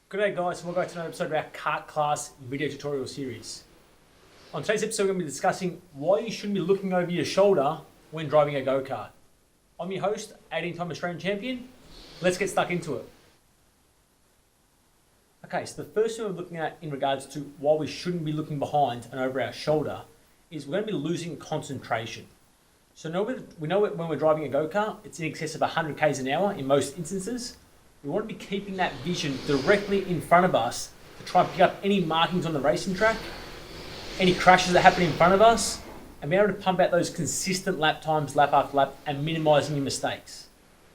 G'day guys, and welcome back to another episode of our Kart class video tutorial series. On today's episode we're going to be discussing why you shouldn't be looking over your shoulder when driving a go-kart. I'm your host, 18-time Australian champion. Let's get stuck into it. Okay, so the first thing we're looking at in regards to why we shouldn't be looking behind and over our shoulder is we're going to be losing concentration. So we know when we're driving a go-kart, it's in excess of 100 k's an hour in most instances. We want to be keeping that vision directly in front of us to try and pick up any markings on the racing track, any crashes that happen in front of us, and be able to pump out those consistent lap times, lap after lap, and minimising your mistakes.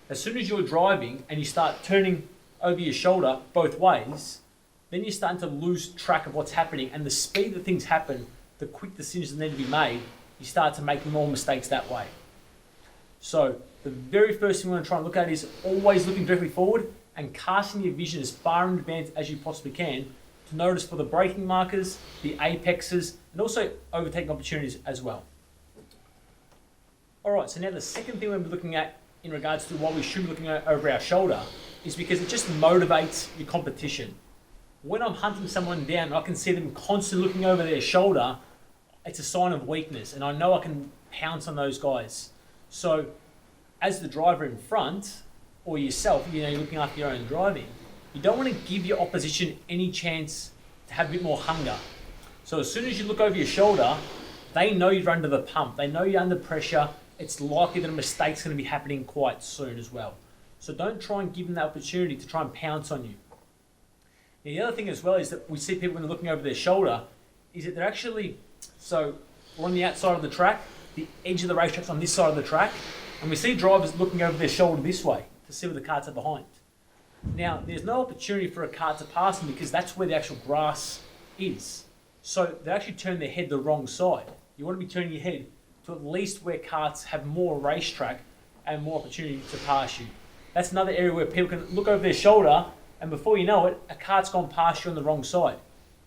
As soon as you're driving and you start turning over your shoulder both ways, then you're starting to lose track of what's happening, and the speed that things happen, the quick decisions that need to be made, you start to make more mistakes that way. So the very first thing we want to try and look at is always looking directly forward and casting your vision as far in advance as you possibly can to notice for the braking markers, the apexes, and also overtaking opportunities as well. Alright, so now the second thing we'll be looking at in regards to why we should be looking over our shoulder is because it just motivates your competition. When I'm hunting someone down and I can see them constantly looking over their shoulder, it's a sign of weakness, and I know I can pounce on those guys. So as the driver in front, or yourself, you're looking after your own driving, you don't want to give your opposition any chance to have a bit more hunger. So as soon as you look over your shoulder, they know you're under the pump. They know you're under pressure. It's likely that a mistake's going to be happening quite soon as well. So don't try and give them that opportunity to try and pounce on you. Now, the other thing as well is that we see people when they're looking over their shoulder, is that they're actually, so we're on the outside of the track, the edge of the racetrack's on this side of the track, and we see drivers looking over their shoulder this way to see where the karts are behind. Now, there's no opportunity for a kart to pass them because that's where the actual grass is. So they actually turn their head the wrong side. You want to be turning your head to at least where karts have more racetrack and more opportunity to pass you. That's another area where people can look over their shoulder and before you know it, a kart's gone past you on the wrong side.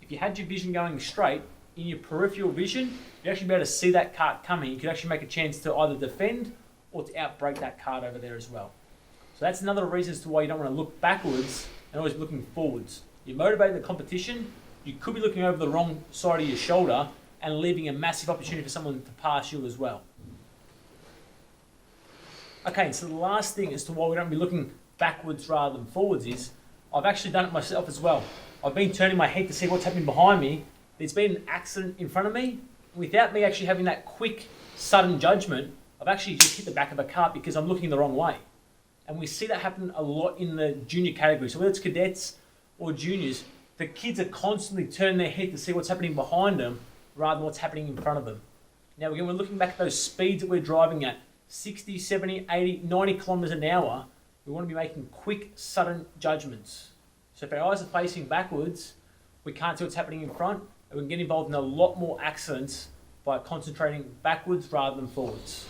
If you had your vision going straight, in your peripheral vision, you'd actually be able to see that kart coming. You could actually make a chance to either defend or to outbrake that kart over there as well. So that's another reason as to why you don't want to look backwards and always be looking forwards. You're motivating the competition, you could be looking over the wrong side of your shoulder and leaving a massive opportunity for someone to pass you as well. Okay, so the last thing as to why we don't be looking backwards rather than forwards is, I've actually done it myself as well. I've been turning my head to see what's happening behind me. There's been an accident in front of me. Without me actually having that quick, sudden judgment, I've actually just hit the back of a kart because I'm looking the wrong way. And we see that happen a lot in the junior category. So whether it's cadets or juniors, the kids are constantly turning their head to see what's happening behind them rather than what's happening in front of them. Now again, we're looking back at those speeds that we're driving at, 60, 70, 80, 90 kilometers an hour. We want to be making quick, sudden judgments. So if our eyes are facing backwards, we can't see what's happening in front, and we can get involved in a lot more accidents by concentrating backwards rather than forwards.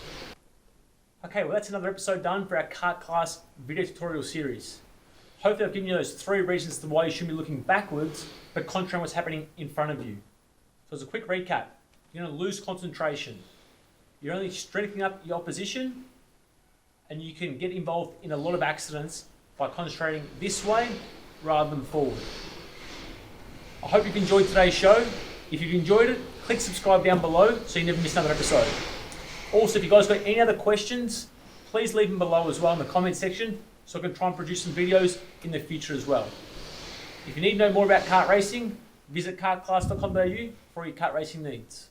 Okay, well that's another episode done for our Kart class video tutorial series. Hopefully I've given you those 3 reasons to why you should be looking backwards, but concentrating what's happening in front of you. So as a quick recap, you're going to lose concentration. You're only strengthening up your opposition, and you can get involved in a lot of accidents by concentrating this way rather than forward. I hope you've enjoyed today's show. If you've enjoyed it, click subscribe down below so you never miss another episode. Also, if you guys got any other questions, please leave them below as well in the comment section so I can try and produce some videos in the future as well. If you need to know more about kart racing, visit kartclass.com.au for all your kart racing needs.